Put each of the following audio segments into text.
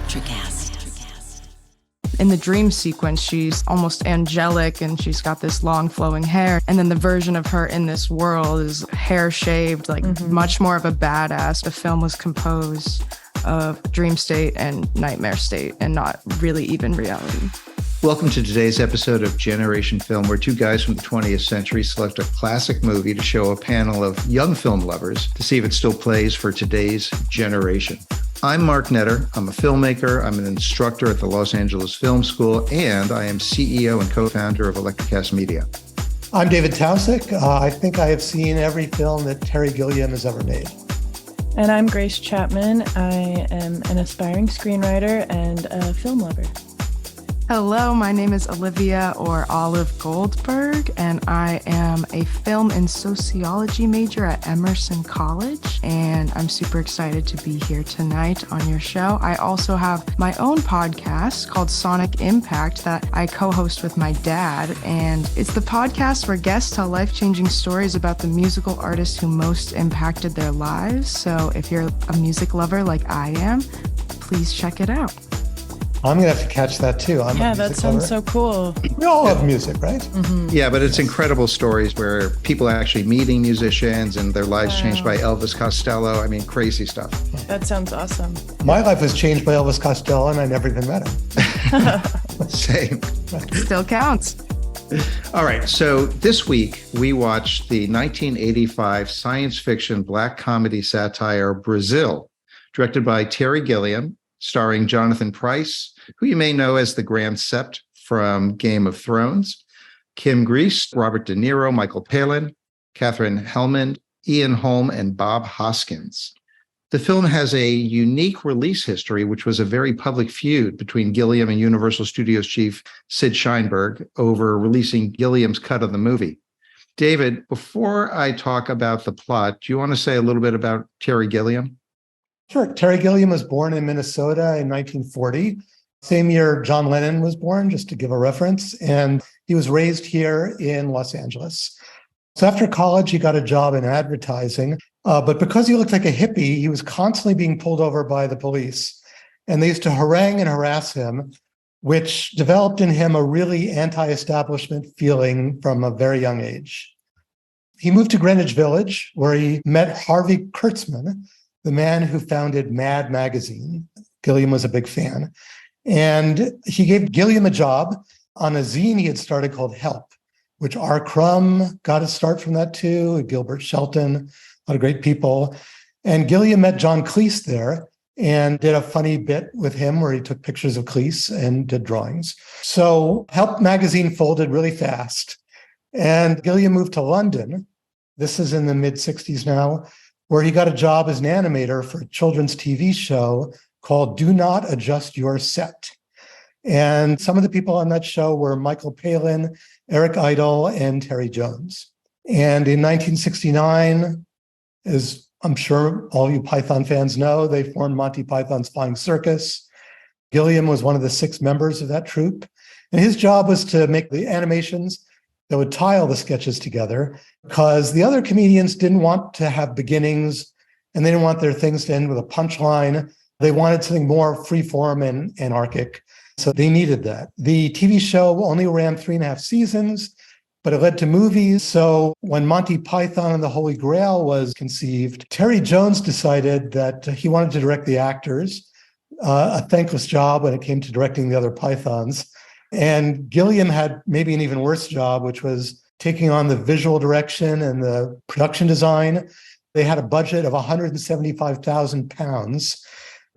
ElectraCast. In the dream sequence, she's almost angelic and she's got this long flowing hair. And then the version of her in this world is hair shaved, like much more of a badass. The film was composed of dream state and nightmare state and not really even reality. Welcome to today's episode of Generation Film, where two guys from the 20th century select a classic movie to show a panel of young film lovers to see if it still plays for today's generation. I'm Mark Netter. I'm a filmmaker. I'm an instructor at the Los Angeles Film School, and I am CEO and co-founder of ElectraCast Media. I'm David Taussig. I think I have seen every film that Terry Gilliam has ever made. And I'm Grace Chapman. I am an aspiring screenwriter and a film lover. Hello, my name is Olivia or Olive Goldberg, and I am a film and sociology major at Emerson College, and I'm super excited to be here tonight on your show. I also have my own podcast called Sonic Impact that I co-host with my dad, and it's the podcast where guests tell life-changing stories about the musical artists who most impacted their lives. So if you're a music lover like I am, please check it out. I'm going to have to catch that too. Yeah, that sounds so cool. We all love music, right? Mm-hmm. Yeah, but it's incredible stories where people are actually meeting musicians and their lives changed by Elvis Costello. I mean, crazy stuff. That sounds awesome. My life was changed by Elvis Costello and I never even met him. Same. Still counts. All right. So this week we watched the 1985 science fiction black comedy satire Brazil, directed by Terry Gilliam, starring Jonathan Pryce, who you may know as the Grand Sept from Game of Thrones, Kim Grease, Robert De Niro, Michael Palin, Katherine Helmond, Ian Holm, and Bob Hoskins. The film has a unique release history, which was a very public feud between Gilliam and Universal Studios chief Sid Sheinberg over releasing Gilliam's cut of the movie. David, before I talk about the plot, do you want to say a little bit about Terry Gilliam? Sure. Terry Gilliam was born in Minnesota in 1940. Same year John Lennon was born, just to give a reference. And he was raised here in Los Angeles. So after college, he got a job in advertising. But because he looked like a hippie, he was constantly being pulled over by the police. And they used to harangue and harass him, which developed in him a really anti-establishment feeling from a very young age. He moved to Greenwich Village, where he met Harvey Kurtzman, the man who founded Mad magazine. Gilliam was a big fan. And he gave Gilliam a job on a zine he had started called Help, which R. Crumb got his start from that too, Gilbert Shelton, a lot of great people. And Gilliam met John Cleese there and did a funny bit with him where he took pictures of Cleese and did drawings. So Help magazine folded really fast. And Gilliam moved to London. This is in the mid-60s now, where he got a job as an animator for a children's TV show called Do Not Adjust Your Set. And some of the people on that show were Michael Palin, Eric Idle, and Terry Jones. And in 1969, as I'm sure all you Python fans know, they formed Monty Python's Flying Circus. Gilliam was one of the 6 members of that troupe. And his job was to make the animations that would tie all the sketches together, because the other comedians didn't want to have beginnings and they didn't want their things to end with a punchline. They wanted something more freeform and anarchic. So they needed that. The TV show only ran 3.5 seasons, but it led to movies. So when Monty Python and the Holy Grail was conceived, Terry Jones decided that he wanted to direct the actors, a thankless job when it came to directing the other Pythons. And Gilliam had maybe an even worse job, which was taking on the visual direction and the production design. They had a budget of £175,000.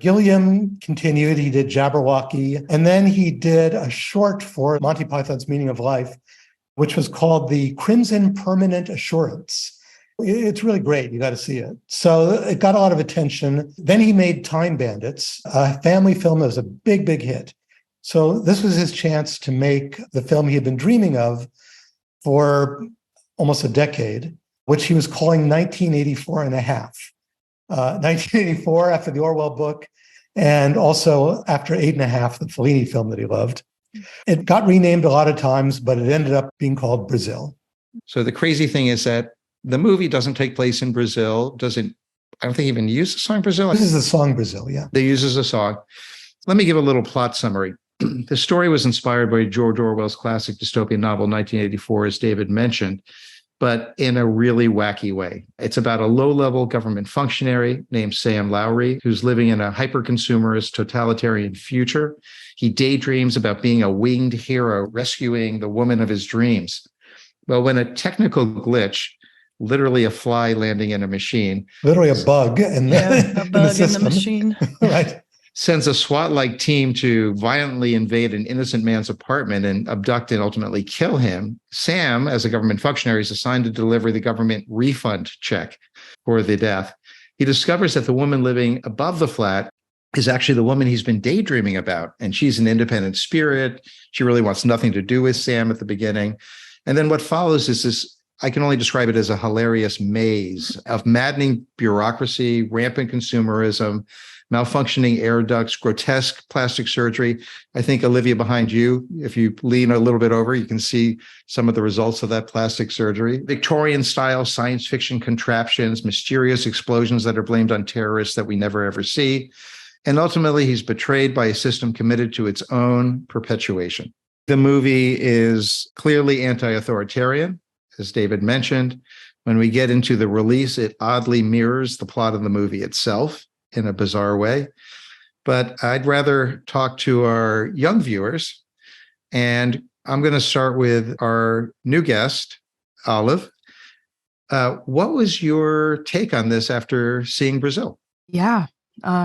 Gilliam continued. He did Jabberwocky. And then he did a short for Monty Python's Meaning of Life, which was called The Crimson Permanent Assurance. It's really great. You got to see it. So it got a lot of attention. Then he made Time Bandits, a family film that was a big, big hit. So this was his chance to make the film he had been dreaming of for almost a decade, which he was calling 1984 and a half. 1984 after the Orwell book, and also after 8.5, the Fellini film that he loved. It got renamed a lot of times, but it ended up being called Brazil. So the crazy thing is that the movie doesn't take place in Brazil, doesn't, I don't think even use the song Brazil. This is the song Brazil, yeah. They use as a song. Let me give a little plot summary. The story was inspired by George Orwell's classic dystopian novel, 1984, as David mentioned, but in a really wacky way. It's about a low-level government functionary named Sam Lowry, who's living in a hyper-consumerist totalitarian future. He daydreams about being a winged hero, rescuing the woman of his dreams. Well, when a technical glitch, literally a fly landing in a machine, literally a bug in the, a bug in in the machine. Right. Sends a SWAT-like team to violently invade an innocent man's apartment and abduct and ultimately kill him. Sam, as a government functionary, is assigned to deliver the government refund check for the death. He discovers that the woman living above the flat is actually the woman he's been daydreaming about, and she's an independent spirit. She really wants nothing to do with Sam at the beginning. And then what follows is this, I can only describe it as a hilarious maze of maddening bureaucracy, rampant consumerism, malfunctioning air ducts, grotesque plastic surgery. I think, Olivia, behind you, if you lean a little bit over, you can see some of the results of that plastic surgery. Victorian-style science fiction contraptions, mysterious explosions that are blamed on terrorists that we never ever see. And ultimately, he's betrayed by a system committed to its own perpetuation. The movie is clearly anti-authoritarian, as David mentioned. When we get into the release, it oddly mirrors the plot of the movie itself in a bizarre way. But I'd rather talk to our young viewers. And I'm going to start with our new guest, Olive. What was your take on this after seeing Brazil? Yeah,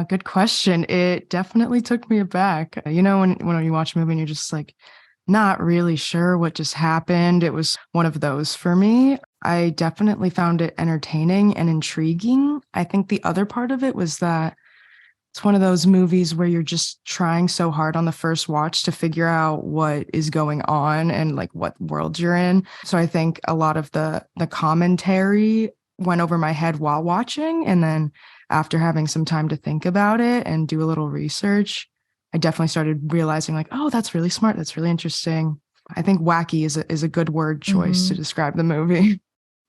good question. It definitely took me aback. You know, when you watch a movie and you're just like, not really sure what just happened. It was one of those for me. I definitely found it entertaining and intriguing. I think the other part of it was that it's one of those movies where you're just trying so hard on the first watch to figure out what is going on and like what world you're in. So I think a lot of the commentary went over my head while watching. And then after having some time to think about it and do a little research, I definitely started realizing like, oh, that's really smart. That's really interesting. I think wacky is a good word choice to describe the movie.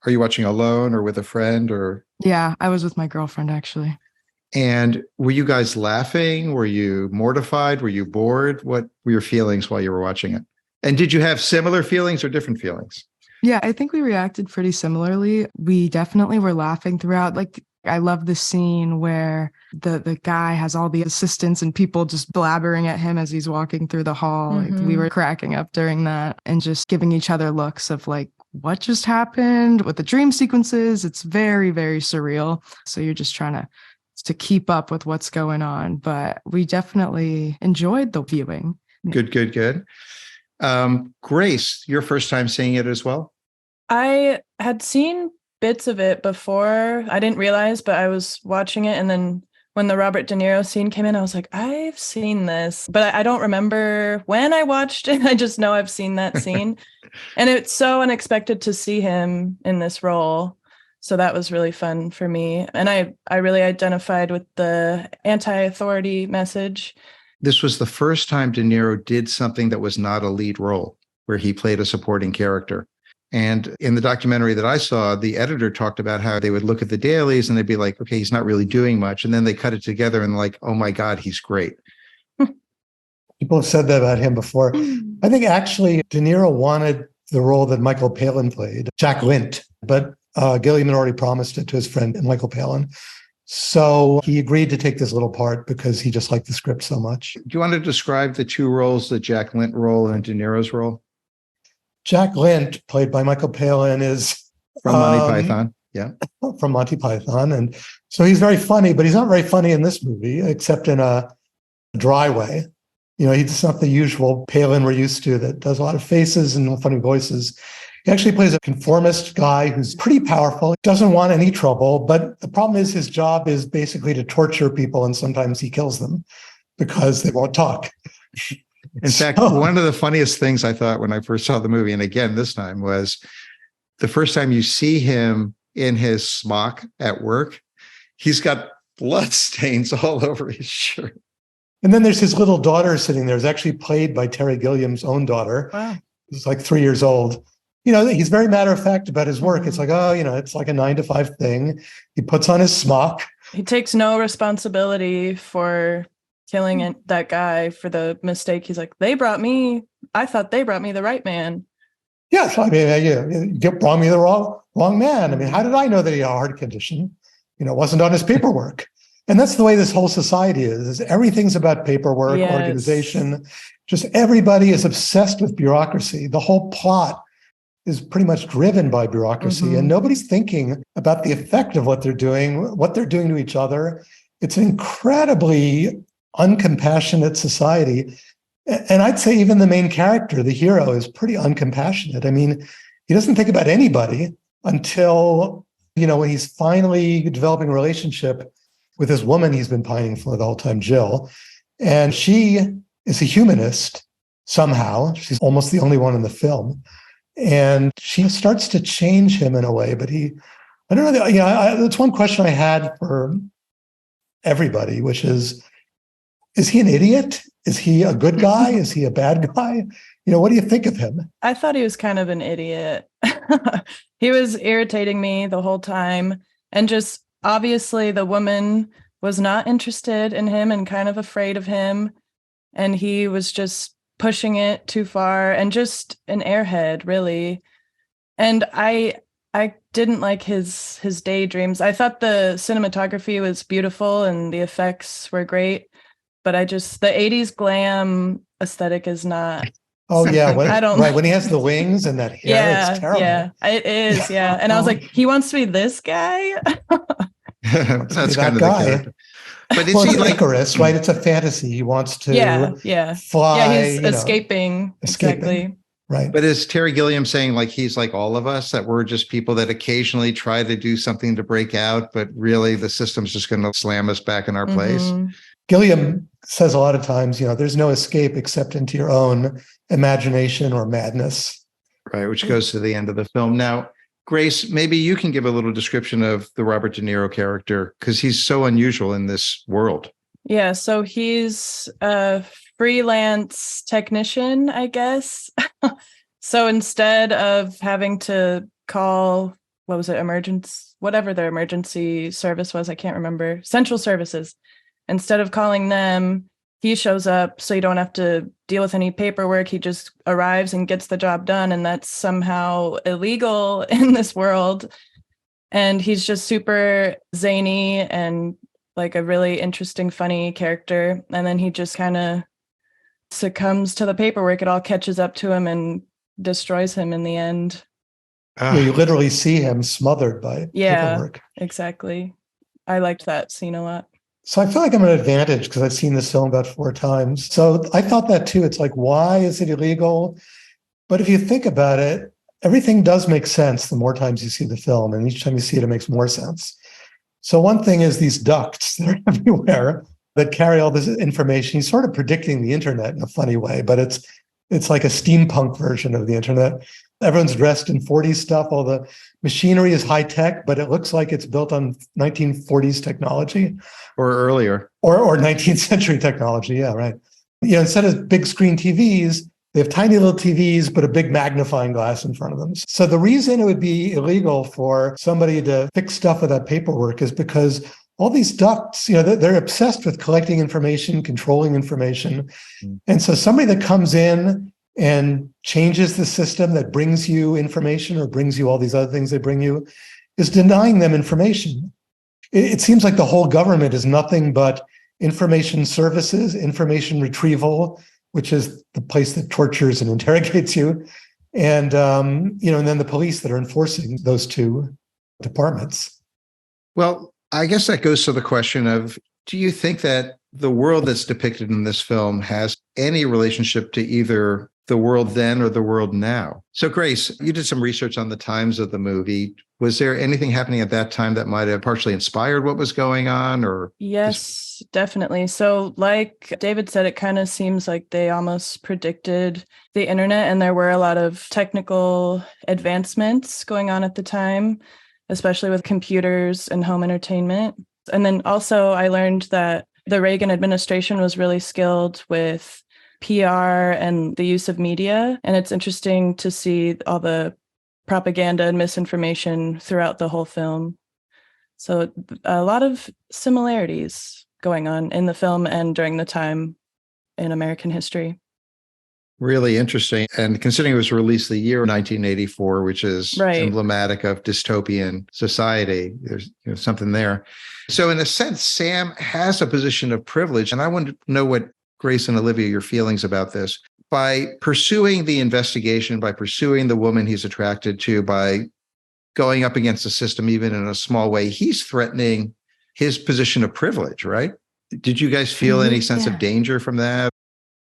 Are you watching alone or with a friend or? Yeah, I was with my girlfriend actually. And were you guys laughing? Were you mortified? Were you bored? What were your feelings while you were watching it? And did you have similar feelings or different feelings? Yeah, I think we reacted pretty similarly. We definitely were laughing throughout. Like, I love the scene where the guy has all the assistants and people just blabbering at him as he's walking through the hall. Like, we were cracking up during that and just giving each other looks of like, what just happened with the dream sequences? It's very, very surreal. So you're just trying to keep up with what's going on. But we definitely enjoyed the viewing. Good. Grace, your first time seeing it as well? I had seen bits of it before. I didn't realize, but I was watching it. And then when the Robert De Niro scene came in, I was like, I've seen this, but I don't remember when I watched it. I just know I've seen that scene. And it's so unexpected to see him in this role. So that was really fun for me. And I really identified with the anti-authority message. This was the first time De Niro did something that was not a lead role, where he played a supporting character. And in the documentary that I saw, the editor talked about how they would look at the dailies and they'd be like, okay, he's not really doing much. And then they cut it together and like, oh my God, he's great. People have said that about him before. I think actually De Niro wanted the role that Michael Palin played, Jack Lint, but Gilliam had already promised it to his friend Michael Palin. So he agreed to take this little part because he just liked the script so much. Do you want to describe the two roles, the Jack Lint role and De Niro's role? Jack Lint, played by Michael Palin, is from Monty Python. Yeah. From Monty Python. And so he's very funny, but he's not very funny in this movie, except in a dry way. You know, he's not the usual Palin we're used to that does a lot of faces and funny voices. He actually plays a conformist guy who's pretty powerful, doesn't want any trouble. But the problem is his job is basically to torture people. And sometimes he kills them because they won't talk. In fact, one of the funniest things I thought when I first saw the movie, and again this time, was the first time you see him in his smock at work, he's got blood stains all over his shirt. And then there's his little daughter sitting there. It's actually played by Terry Gilliam's own daughter. Wow. He's like 3 years old. You know, he's very matter of fact about his work. It's like, oh, you know, it's like a 9-to-5 thing. He puts on his smock. He takes no responsibility for killing that guy for the mistake. He's like, I thought they brought me the right man. Yeah, so I mean, you brought me the wrong man. I mean, how did I know that he had a heart condition? It wasn't on his paperwork. And that's the way this whole society is everything's about paperwork, Yes. organization. Just everybody is obsessed with bureaucracy. The whole plot is pretty much driven by bureaucracy, and nobody's thinking about the effect of what they're doing to each other. It's an incredibly uncompassionate society. And I'd say even the main character, the hero, is pretty uncompassionate. I mean, he doesn't think about anybody until, when he's finally developing a relationship with this woman he's been pining for the whole time, Jill. And she is a humanist somehow. She's almost the only one in the film. And she starts to change him in a way, but I don't know. That's one question I had for everybody, which is he an idiot? Is he a good guy? Is he a bad guy? What do you think of him? I thought he was kind of an idiot. He was irritating me the whole time. And just obviously the woman was not interested in him and kind of afraid of him. And he was just pushing it too far and just an airhead, really. And I didn't like his daydreams. I thought the cinematography was beautiful and the effects were great, but the 80s glam aesthetic is not. Oh yeah, when he has the wings and that hair, it's terrible. Yeah, it is. Yeah, and I was like, he wants to be this guy. That's kind of guy. the character. But is it's he like Icarus, right? It's a fantasy. He wants to fly. Yeah, he's escaping. Exactly. Right. But is Terry Gilliam saying like he's like all of us, that we're just people that occasionally try to do something to break out, but really the system's just going to slam us back in our place? Gilliam says a lot of times, there's no escape except into your own imagination or madness. Right, which goes to the end of the film. Now, Grace, maybe you can give a little description of the Robert De Niro character, because he's so unusual in this world. Yeah, so he's a freelance technician, I guess. So instead of having to call, whatever their emergency service was, I can't remember, central services. Instead of calling them, he shows up so you don't have to deal with any paperwork. He just arrives and gets the job done. And that's somehow illegal in this world. And he's just super zany and like a really interesting, funny character. And then he just kind of succumbs to the paperwork. It all catches up to him and destroys him in the end. You literally see him smothered by paperwork. Exactly. I liked that scene a lot. So I feel like I'm at an advantage because I've seen this film about 4 times. So I thought that too. It's like, why is it illegal? But if you think about it, everything does make sense the more times you see the film. And each time you see it, it makes more sense. So one thing is these ducts that are everywhere that carry all this information. He's sort of predicting the internet in a funny way, but it's like a steampunk version of the internet. Everyone's dressed in 40s stuff. All the machinery is high tech, but it looks like it's built on 1940s technology. Or earlier. Or 19th century technology. Yeah, right. Instead of big screen TVs, they have tiny little TVs, but a big magnifying glass in front of them. So the reason it would be illegal for somebody to fix stuff without paperwork is because all these ducts, they're obsessed with collecting information, controlling information. And so somebody that comes in and changes the system that brings you information or brings you all these other things they bring you is denying them information. It seems like the whole government is nothing but information services, information retrieval, which is the place that tortures and interrogates you. And, and then the police that are enforcing those 2 departments. Well, I guess that goes to the question of, do you think that the world that's depicted in this film has any relationship to either the world then or the world now? So Grace, you did some research on the times of the movie. Was there anything happening at that time that might have partially inspired what was going on? Or yes, definitely. So like David said, it kind of seems like they almost predicted the internet, and there were a lot of technical advancements going on at the time, especially with computers and home entertainment. And then also I learned that the Reagan administration was really skilled with PR and the use of media. And it's interesting to see all the propaganda and misinformation throughout the whole film. So a lot of similarities. going on in the film and during the time in American history. Really interesting. And considering it was released the year 1984, which is Right. emblematic of dystopian society, there's something there. So in a sense, Sam has a position of privilege. And I want to know what, Grace and Olivia, your feelings about this. By pursuing the investigation, by pursuing the woman he's attracted to, by going up against the system, even in a small way, he's threatening his position of privilege, right? Did you guys feel any sense of danger from that?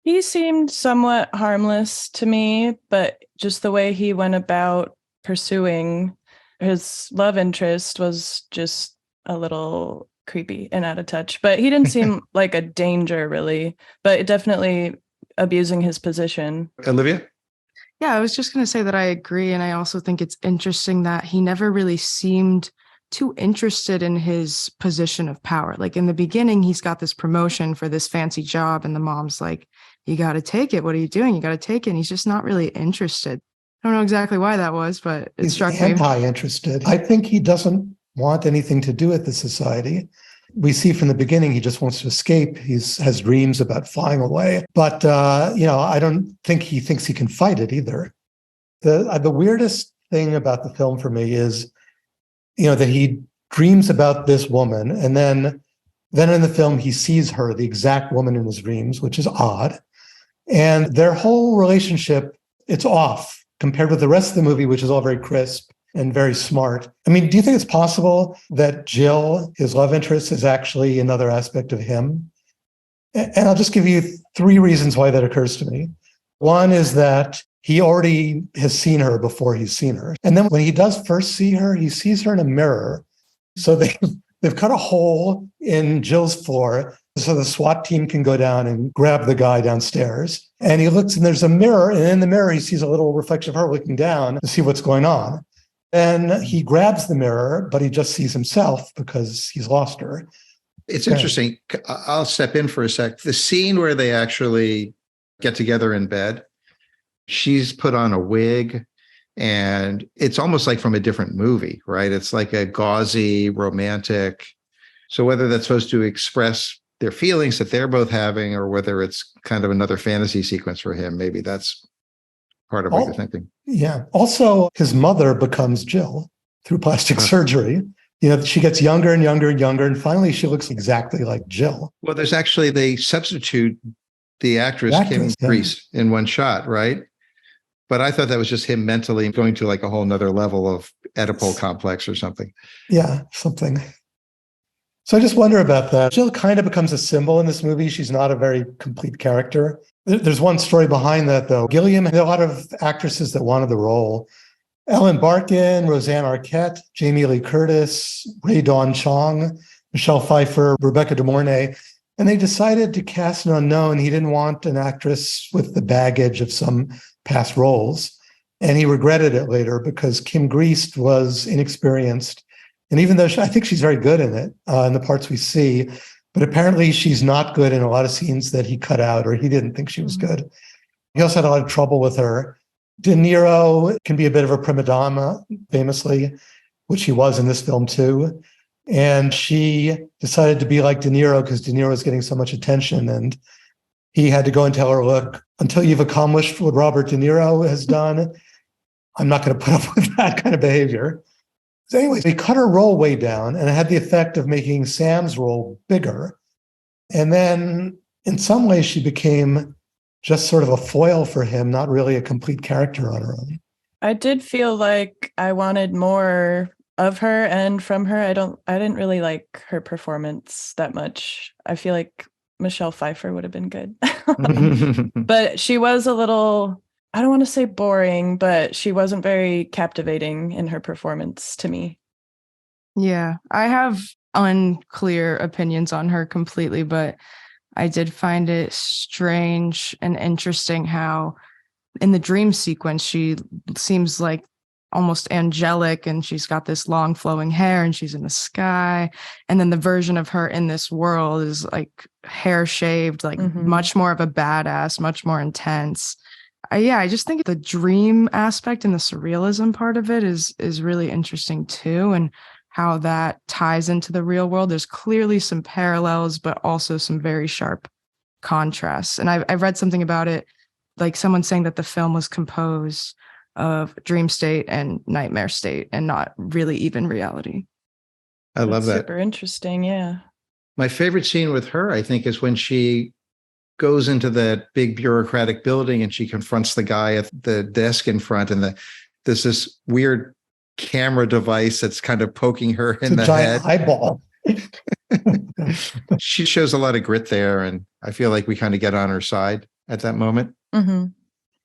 He seemed somewhat harmless to me, but just the way he went about pursuing his love interest was just a little creepy and out of touch. But he didn't seem like a danger, really, but definitely abusing his position. Olivia? Yeah, I was just going to say that I agree. And I also think it's interesting that he never really seemed too interested in his position of power. Like in the beginning, he's got this promotion for this fancy job, and the mom's like, you got to take it. What are you doing? You got to take it. And he's just not really interested. I don't know exactly why that was, but it struck me. He's anti-interested. I think he doesn't want anything to do with the society. We see from the beginning, he just wants to escape. He has dreams about flying away. But, I don't think he thinks he can fight it either. The weirdest thing about the film for me is, that he dreams about this woman. And then in the film, he sees her, the exact woman in his dreams, which is odd. And their whole relationship, it's off compared with the rest of the movie, which is all very crisp and very smart. I mean, do you think it's possible that Jill, his love interest, is actually another aspect of him? And I'll just give you 3 reasons why that occurs to me. One is that he already has seen her before he's seen her. And then when he does first see her, he sees her in a mirror. So they've cut a hole in Jill's floor so the SWAT team can go down and grab the guy downstairs. And he looks and there's a mirror. And in the mirror, he sees a little reflection of her looking down to see what's going on. And he grabs the mirror, but he just sees himself because he's lost her. It's interesting. I'll step in for a sec. The scene where they actually get together in bed, she's put on a wig, and it's almost like from a different movie, right? It's like a gauzy, romantic. So whether that's supposed to express their feelings that they're both having, or whether it's kind of another fantasy sequence for him, maybe that's part of what you're thinking. Yeah. Also, his mother becomes Jill through plastic surgery. She gets younger and younger and younger, and finally she looks exactly like Jill. Well, they substitute the actress Kim Grease in one shot, right? But I thought that was just him mentally going to like a whole nother level of Oedipal complex or something. Yeah, something. So I just wonder about that. Jill kind of becomes a symbol in this movie. She's not a very complete character. There's one story behind that, though. Gilliam had a lot of actresses that wanted the role. Ellen Barkin, Roseanne Arquette, Jamie Lee Curtis, Rae Dawn Chong, Michelle Pfeiffer, Rebecca De Mornay. And they decided to cast an unknown. He didn't want an actress with the baggage of some past roles. And he regretted it later because Kim Grease was inexperienced. And even though I think she's very good in it, in the parts we see, but apparently she's not good in a lot of scenes that he cut out, or he didn't think she was good. He also had a lot of trouble with her. De Niro can be a bit of a prima donna, famously, which he was in this film too. And she decided to be like De Niro because De Niro was getting so much attention. And he had to go and tell her, look, until you've accomplished what Robert De Niro has done, I'm not going to put up with that kind of behavior. So anyways, they cut her role way down, and it had the effect of making Sam's role bigger. And then in some ways, she became just sort of a foil for him, not really a complete character on her own. I did feel like I wanted more of her and from her. I didn't really like her performance that much. I feel like Michelle Pfeiffer would have been good. But she was a little, I don't want to say boring, but she wasn't very captivating in her performance to me. Yeah, I have unclear opinions on her completely, but I did find it strange and interesting how in the dream sequence, she seems like almost angelic, and she's got this long flowing hair and she's in the sky. And then the version of her in this world is like hair shaved, like much more of a badass, much more intense. I just think the dream aspect and the surrealism part of it is really interesting too. And how that ties into the real world. There's clearly some parallels, but also some very sharp contrasts. And I've read something about it, like someone saying that the film was composed of dream state and nightmare state and not really even reality. I love that. Super interesting. Yeah. My favorite scene with her, I think, is when she goes into that big bureaucratic building and she confronts the guy at the desk in front, and there's this weird camera device that's kind of poking her in the giant head. Eyeball. She shows a lot of grit there, and I feel like we kind of get on her side at that moment. Mm-hmm.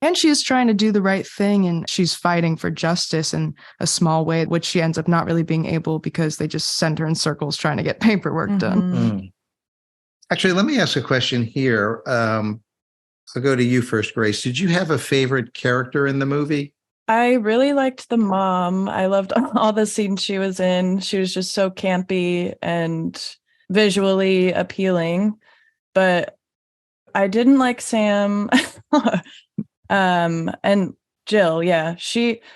And she's trying to do the right thing, and she's fighting for justice in a small way, which she ends up not really being able because they just send her in circles trying to get paperwork done. Mm. Actually, let me ask a question here. I'll go to you first, Grace. Did you have a favorite character in the movie? I really liked the mom. I loved all the scenes she was in. She was just so campy and visually appealing. But I didn't like Sam. And Jill, yeah.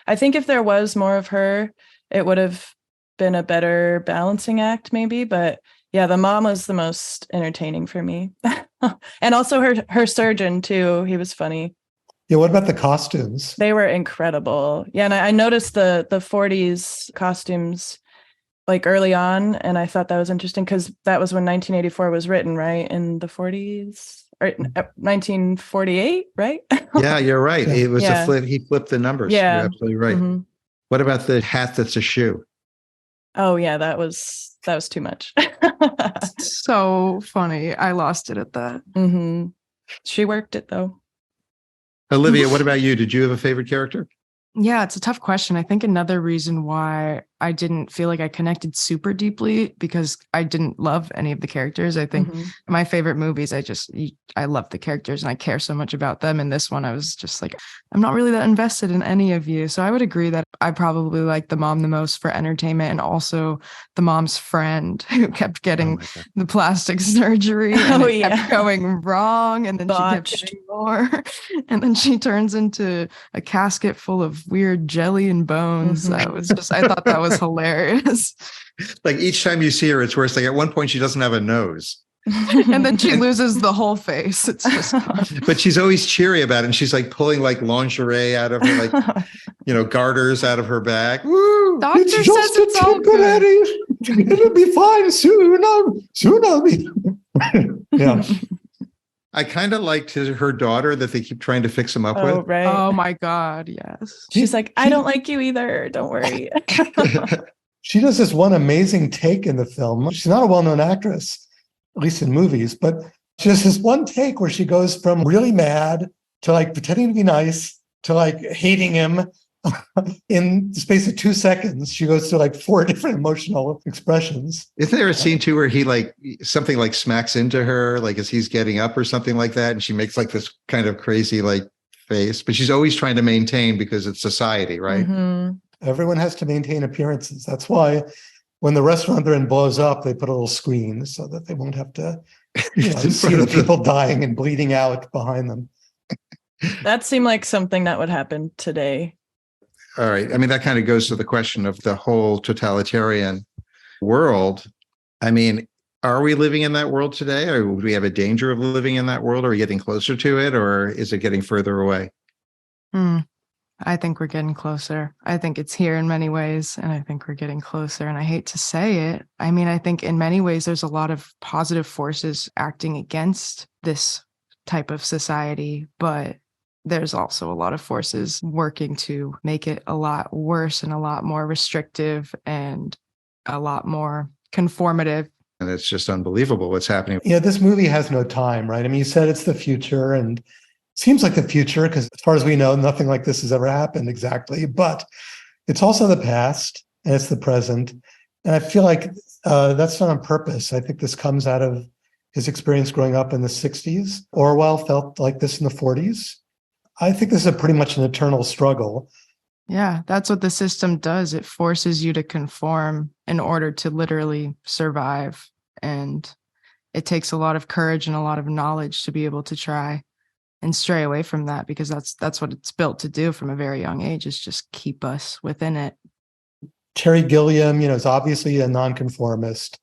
I think if there was more of her, it would have been a better balancing act, maybe. But yeah, the mom was the most entertaining for me. And also her surgeon, too. He was funny. Yeah, what about the costumes? They were incredible. Yeah, and I noticed the 40s costumes like early on, and I thought that was interesting because that was when 1984 was written, right? In the 40s or 1948, right? Yeah, you're right. It was a flip. He flipped the numbers. Yeah. You're absolutely right. Mm-hmm. What about the hat that's a shoe? Oh yeah, that was too much. So funny. I lost it at that. Mm-hmm. She worked it though. Olivia, what about you? Did you have a favorite character? Yeah, it's a tough question. I think another reason why I didn't feel like I connected super deeply because I didn't love any of the characters. I think my favorite movies, I love the characters and I care so much about them. And this one, I was just like, I'm not really that invested in any of you. So I would agree that I probably like the mom the most for entertainment, and also the mom's friend who kept getting the plastic surgery and it kept going wrong. And then she kept getting more. And then she turns into a casket full of weird jelly and bones. I thought that was hilarious. Like each time you see her, it's worse. Like at one point, she doesn't have a nose. And then she loses the whole face. It's just but she's always cheery about it. And she's like pulling like lingerie out of her, like, garters out of her back. Woo! Doctor it's says just it's all good. It'll be fine soon. I'll be. Yeah. I kind of liked her daughter that they keep trying to fix him up with. Right. Oh my God. Yes. She's like, I don't like you either. Don't worry. She does this one amazing take in the film. She's not a well-known actress, at least in movies, but she does this one take where she goes from really mad to like pretending to be nice to like hating him in the space of 2 seconds. She goes through like 4 different emotional expressions. Isn't there a scene too where he like something like smacks into her, like as he's getting up or something like that, and she makes like this kind of crazy like face, but she's always trying to maintain because it's society, right? Mm-hmm. Everyone has to maintain appearances. That's why when the restaurant they're in blows up, they put a little screen so that they won't have to see the people dying and bleeding out behind them. That seemed like something that would happen today. All right. I mean, that kind of goes to the question of the whole totalitarian world. I mean, are we living in that world today? Or would we have a danger of living in that world? Are we getting closer to it? Or is it getting further away? I think we're getting closer. I think it's here in many ways, and I think we're getting closer. And I hate to say it. I mean, I think in many ways, there's a lot of positive forces acting against this type of society, but there's also a lot of forces working to make it a lot worse and a lot more restrictive and a lot more conformative. And it's just unbelievable what's happening. Yeah, this movie has no time, right? I mean, you said it's the future, and it seems like the future because as far as we know, nothing like this has ever happened exactly. But it's also the past and it's the present. And I feel like that's not on purpose. I think this comes out of his experience growing up in the 60s. Orwell felt like this in the 40s. I think this is pretty much an eternal struggle. Yeah, that's what the system does. It forces you to conform in order to literally survive. And it takes a lot of courage and a lot of knowledge to be able to try and stray away from that, because that's what it's built to do from a very young age, is just keep us within it. Terry Gilliam, is obviously a nonconformist,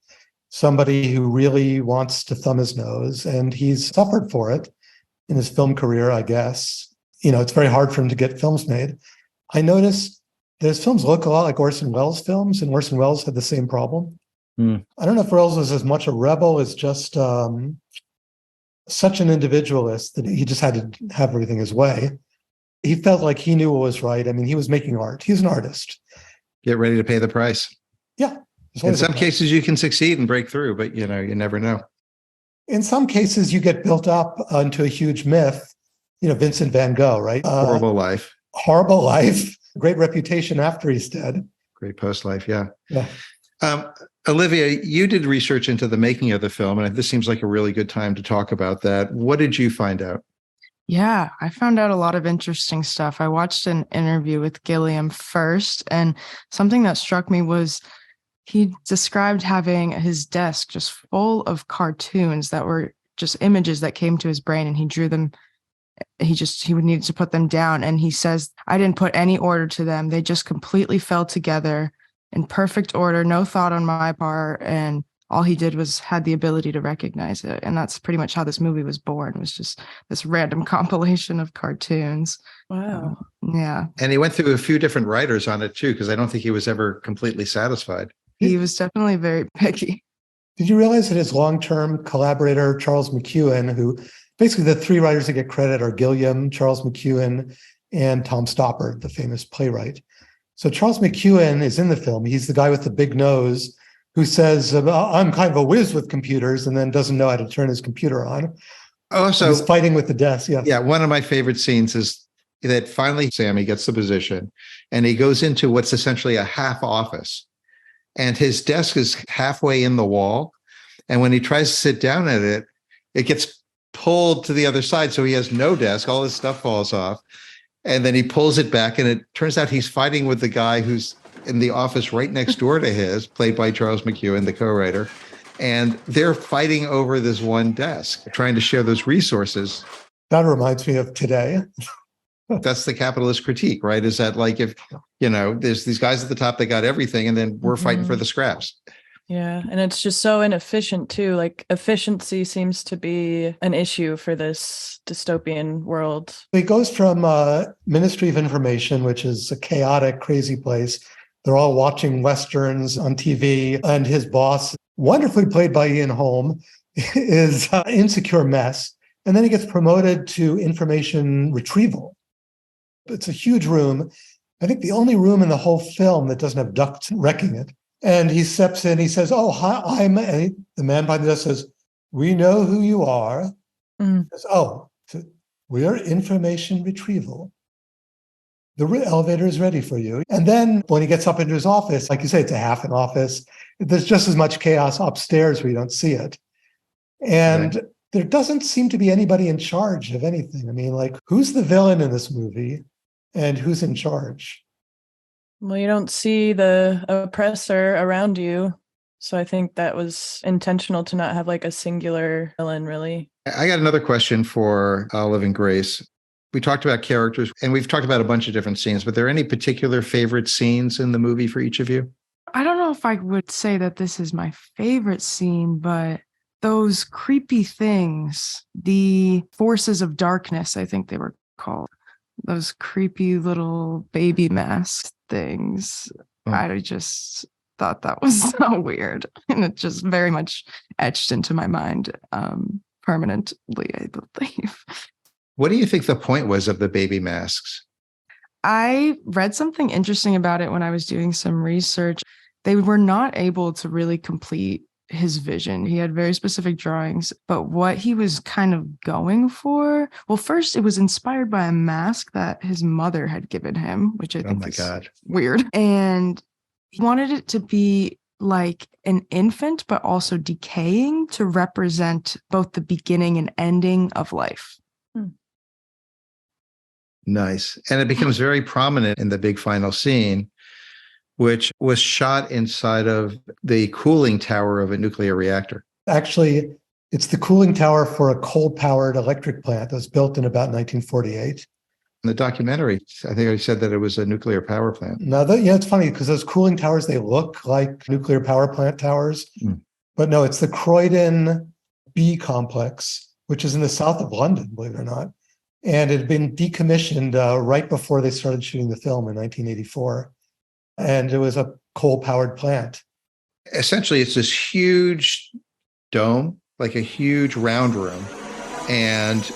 somebody who really wants to thumb his nose, and he's suffered for it in his film career, I guess. It's very hard for him to get films made. I noticed that his films look a lot like Orson Welles films, and Orson Welles had the same problem. I don't know if Welles was as much a rebel as just such an individualist that he just had to have everything his way. He felt like he knew what was right. I mean, he was making art. He's an artist. Get ready to pay the price. Yeah. In some cases, you can succeed and break through, but you never know. In some cases, you get built up onto a huge myth. Vincent van Gogh, right? Horrible life. Horrible life. Great reputation after he's dead. Great post-life, yeah. Yeah. Olivia, you did research into the making of the film, and this seems like a really good time to talk about that. What did you find out? Yeah, I found out a lot of interesting stuff. I watched an interview with Gilliam first, and something that struck me was he described having his desk just full of cartoons that were just images that came to his brain, and he drew them. He would need to put them down. And he says, I didn't put any order to them. They just completely fell together in perfect order, no thought on my part. And all he did was had the ability to recognize it. And that's pretty much how this movie was born, was just this random compilation of cartoons. Wow. Yeah. And he went through a few different writers on it too, because I don't think he was ever completely satisfied. He was definitely very picky. Did you realize that his long-term collaborator, Charles McEwan, who basically the three writers that get credit are Gilliam, Charles McEwan, and Tom Stoppard, the famous playwright. So Charles McEwan is in the film. He's the guy with the big nose who says, I'm kind of a whiz with computers, and then doesn't know how to turn his computer on. Oh, so he's fighting with the desk. Yeah. Yeah. One of my favorite scenes is that finally Sammy gets the position and he goes into what's essentially a half office, and his desk is halfway in the wall. And when he tries to sit down at it, it gets pulled to the other side. So he has no desk. All his stuff falls off. And then he pulls it back. And it turns out he's fighting with the guy who's in the office right next door to his, played by Charles McEwan, the co-writer. And they're fighting over this one desk, trying to share those resources. That reminds me of today. That's the capitalist critique, right? Is that like, if, there's these guys at the top that got everything, and then we're fighting for the scraps. Yeah. And it's just so inefficient too. Like efficiency seems to be an issue for this dystopian world. It goes from Ministry of Information, which is a chaotic, crazy place. They're all watching Westerns on TV, and his boss, wonderfully played by Ian Holm, is an insecure mess. And then he gets promoted to information retrieval. It's a huge room. I think the only room in the whole film that doesn't have ducts wrecking it. And he steps in, he says, oh, hi, the man behind the desk says, we know who you are. He says, oh, we're information retrieval. The elevator is ready for you. And then when he gets up into his office, like you say, it's a half an office. There's just as much chaos upstairs where you don't see it. And there doesn't seem to be anybody in charge of anything. I mean, like, who's the villain in this movie and who's in charge? Well, you don't see the oppressor around you. So I think that was intentional to not have like a singular villain, really. I got another question for Olive and Grace. We talked about characters, and we've talked about a bunch of different scenes, but are there any particular favorite scenes in the movie for each of you? I don't know if I would say that this is my favorite scene, but those creepy things, the forces of darkness, I think they were called, those creepy little baby mask things. I just thought that was so weird, and it just very much etched into my mind permanently, I believe. What do you think the point was of the baby masks? I read something interesting about it when I was doing some research. They were not able to really complete his vision. He had very specific drawings, but what he was kind of going for, well, first it was inspired by a mask that his mother had given him, which I think is weird. And he wanted it to be like an infant, but also decaying, to represent both the beginning and ending of life. Nice. And it becomes very prominent in the big final scene, which was shot inside of the cooling tower of a nuclear reactor. Actually, it's the cooling tower for a coal-powered electric plant that was built in about 1948. In the documentary, I think I said that it was a nuclear power plant. No, it's funny because those cooling towers, they look like nuclear power plant towers. But no, it's the Croydon B complex, which is in the south of London, believe it or not. And it had been decommissioned right before they started shooting the film in 1984. And it was a coal-powered plant. Essentially, it's this huge dome, like a huge round room. And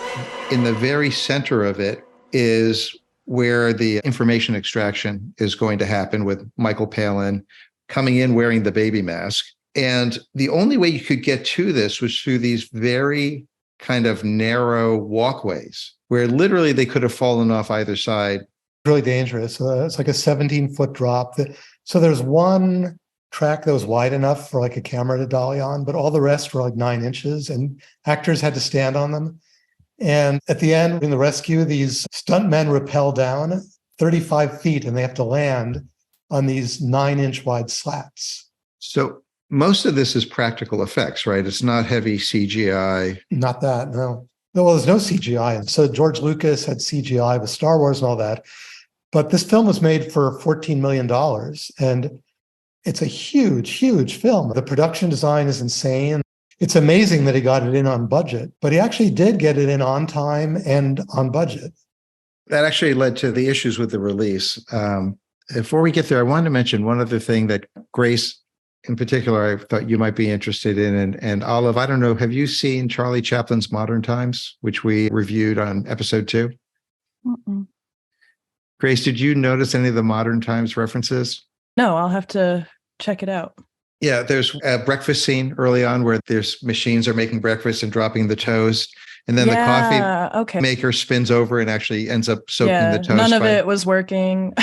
in the very center of it is where the information extraction is going to happen, with Michael Palin coming in wearing the baby mask. And the only way you could get to this was through these very kind of narrow walkways where literally they could have fallen off either side. Really dangerous. It's like a 17-foot drop. So there's one track that was wide enough for like a camera to dolly on, but all the rest were like 9 inches, and actors had to stand on them. And at the end, in the rescue, these stuntmen rappel down 35 feet and they have to land on these 9-inch wide slats. So most of this is practical effects, right? It's not heavy CGI. Not that, no. Well, there's no CGI. So George Lucas had CGI with Star Wars and all that. But this film was made for $14 million. And it's a huge, huge film. The production design is insane. It's amazing that he got it in on budget, but he actually did get it in on time and on budget. That actually led to the issues with the release. Before we get there, I wanted to mention one other thing that Grace, in particular, I thought you might be interested in. And Olive, I don't know, have you seen Charlie Chaplin's Modern Times, which we reviewed on episode 2? Mm-mm. Grace, did you notice any of the Modern Times references? No, I'll have to check it out. Yeah, there's a breakfast scene early on where there's machines are making breakfast and dropping the toast. And then the coffee maker spins over and actually ends up soaking the toast. None of it was working.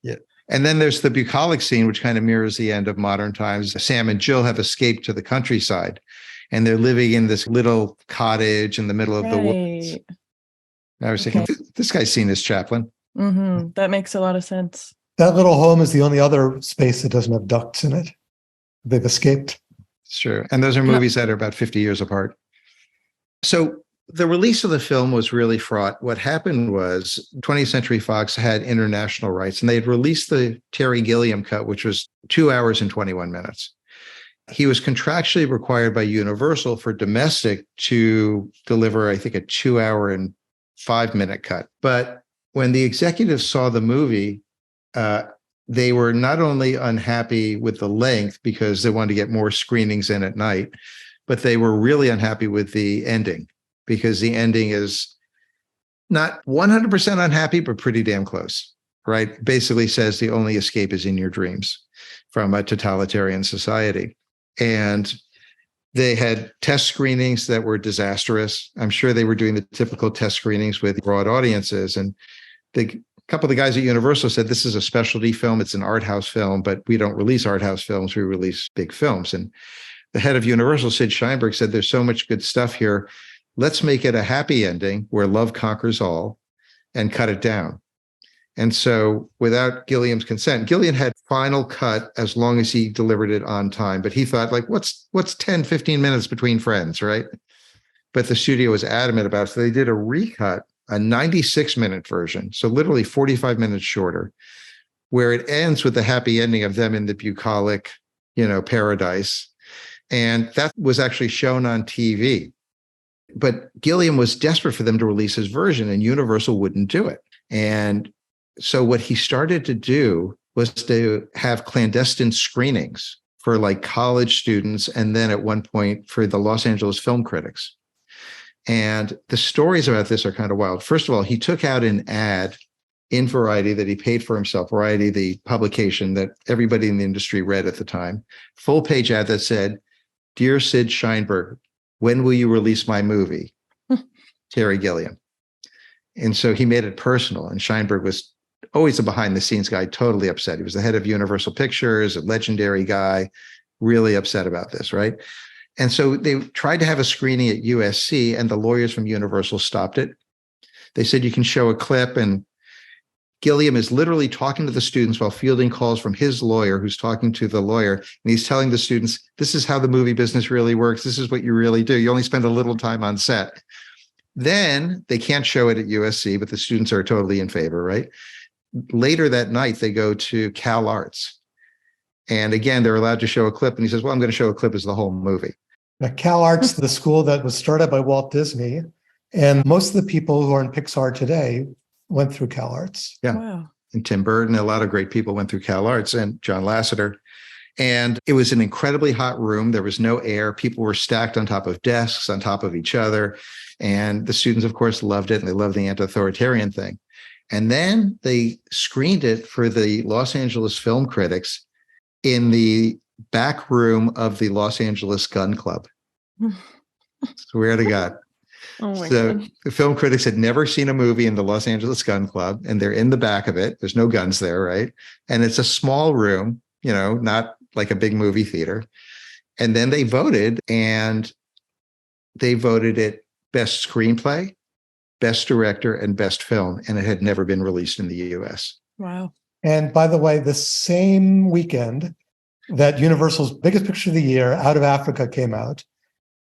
Yeah. And then there's the bucolic scene, which kind of mirrors the end of Modern Times. Sam and Jill have escaped to the countryside, and they're living in this little cottage in the middle of the woods. And I was thinking, this guy's seen as Chaplin. Mm-hmm. That makes a lot of sense. That little home is the only other space that doesn't have ducts in it. They've escaped. Sure. And those are movies that are about 50 years apart. So the release of the film was really fraught. What happened was 20th Century Fox had international rights, and they had released the Terry Gilliam cut, which was 2 hours and 21 minutes. He was contractually required by Universal for domestic to deliver, I think, a 2 hour and 5 minute cut. But when the executives saw the movie, they were not only unhappy with the length because they wanted to get more screenings in at night, but they were really unhappy with the ending, because the ending is not 100% unhappy, but pretty damn close, right? Basically says the only escape is in your dreams from a totalitarian society. And they had test screenings that were disastrous. I'm sure they were doing the typical test screenings with broad audiences. And a couple of the guys at Universal said, this is a specialty film. It's an art house film, but we don't release art house films. We release big films. And the head of Universal, Sid Sheinberg, said, there's so much good stuff here. Let's make it a happy ending where love conquers all and cut it down. And so without Gilliam's consent, Gilliam had final cut as long as he delivered it on time. But he thought, like, what's 10, 15 minutes between friends, right? But the studio was adamant about it. So they did a recut, a 96-minute version, so literally 45 minutes shorter, where it ends with the happy ending of them in the bucolic, paradise. And that was actually shown on TV. But Gilliam was desperate for them to release his version, and Universal wouldn't do it. And so what he started to do was to have clandestine screenings for like college students, and then at one point for the Los Angeles film critics. And the stories about this are kind of wild. First of all, he took out an ad in Variety that he paid for himself, Variety, the publication that everybody in the industry read at the time, full page ad that said, "Dear Sid Sheinberg, when will you release my movie? Terry Gilliam." And so he made it personal. And Sheinberg was always a behind the scenes guy, totally upset. He was the head of Universal Pictures, a legendary guy, really upset about this, right? And so they tried to have a screening at USC, and the lawyers from Universal stopped it. They said, you can show a clip, and Gilliam is literally talking to the students while fielding calls from his lawyer, who's talking to the lawyer. And he's telling the students, this is how the movie business really works. This is what you really do. You only spend a little time on set. Then they can't show it at USC, but the students are totally in favor, right? Later that night, they go to Cal Arts. And again, they're allowed to show a clip. And he says, well, I'm going to show a clip as the whole movie. Now, Cal Arts, the school that was started by Walt Disney. And most of the people who are in Pixar today went through Cal Arts. Yeah. Wow. And Tim Burton, a lot of great people went through Cal Arts, and John Lasseter. And it was an incredibly hot room. There was no air. People were stacked on top of desks, on top of each other. And the students, of course, loved it. And they loved the anti-authoritarian thing. And then they screened it for the Los Angeles film critics in the back room of the Los Angeles Gun Club. Swear to God. Oh my So God. the film critics had never seen a movie in the Los Angeles Gun Club, and they're in the back of it. There's no guns there, right? And it's a small room, not like a big movie theater. And then they voted, and they voted it best screenplay, best director, and best film. And it had never been released in the US. Wow. And by the way, the same weekend that Universal's biggest picture of the year, Out of Africa, came out,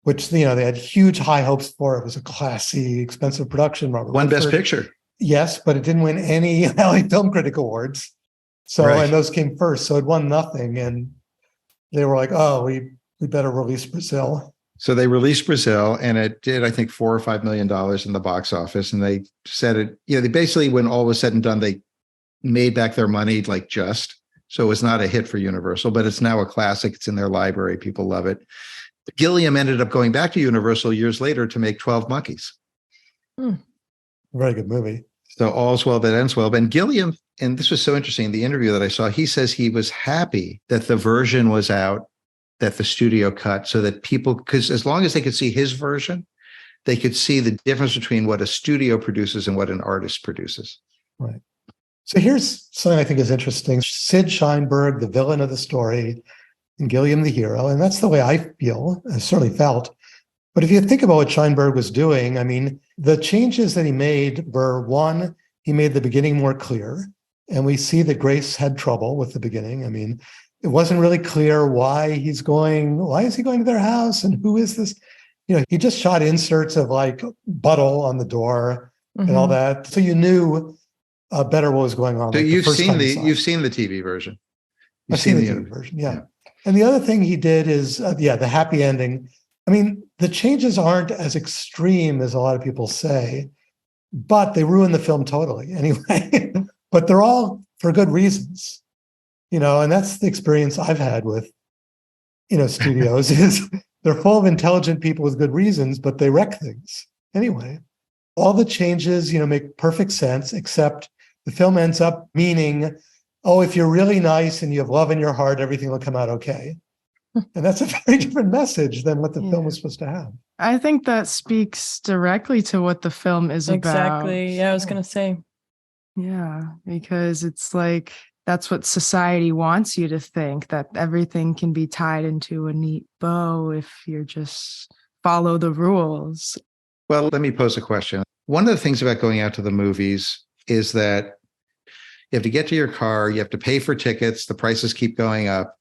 which, they had huge high hopes for. It was a classy, expensive production. Robert Won Best Redford. Picture. Yes, but it didn't win any LA Film Critic Awards. So, Right. And those came first. So it won nothing. And they were like, oh, we better release Brazil. So they released Brazil, and it did, I think, $4 or $5 million in the box office. And they said it, they basically, when all was said and done, they made back their money just. So it was not a hit for Universal, but it's now a classic. It's in their library. People love it. Gilliam ended up going back to Universal years later to make 12 Monkeys. Very good movie. So all's well that ends well. And Gilliam, and this was so interesting, the interview that I saw, he says he was happy that the version was out that the studio cut, so that people, because as long as they could see his version, they could see the difference between what a studio produces and what an artist produces. Right. So here's something I think is interesting. Sid Sheinberg, the villain of the story, and Gilliam, the hero. And that's the way I feel, I certainly felt. But if you think about what Sheinberg was doing, the changes that he made were, one, he made the beginning more clear. And we see that Grace had trouble with the beginning. It wasn't really clear why is he going to their house and who is this? He just shot inserts of Buttle on the door and all that. So you knew better what was going on. So you've seen the TV version. I've seen the TV version, yeah. And the other thing he did is, the happy ending. The changes aren't as extreme as a lot of people say, but they ruin the film totally anyway. But they're all for good reasons, and that's the experience I've had with, studios is they're full of intelligent people with good reasons, but they wreck things anyway. All the changes, make perfect sense, except the film ends up meaning, oh, if you're really nice and you have love in your heart, everything will come out okay. And that's a very different message than what the film was supposed to have. I think that speaks directly to what the film is about. Exactly. Yeah, I was going to say. Yeah, because it's that's what society wants you to think, that everything can be tied into a neat bow if you just follow the rules. Well, let me pose a question. One of the things about going out to the movies is that you have to get to your car, you have to pay for tickets, the prices keep going up.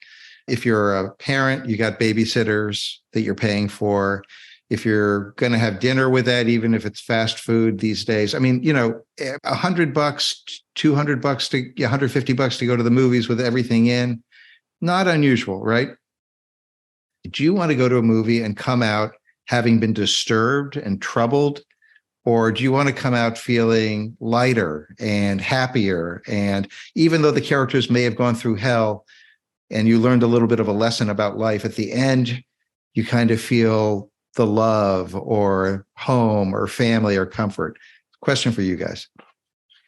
If you're a parent, you got babysitters that you're paying for. If you're going to have dinner with that, even if it's fast food these days, $100, $200 to $150 to go to the movies with everything in, not unusual, right? Do you want to go to a movie and come out having been disturbed and troubled? Or do you want to come out feeling lighter and happier? And even though the characters may have gone through hell and you learned a little bit of a lesson about life, at the end, you kind of feel the love or home or family or comfort. Question for you guys.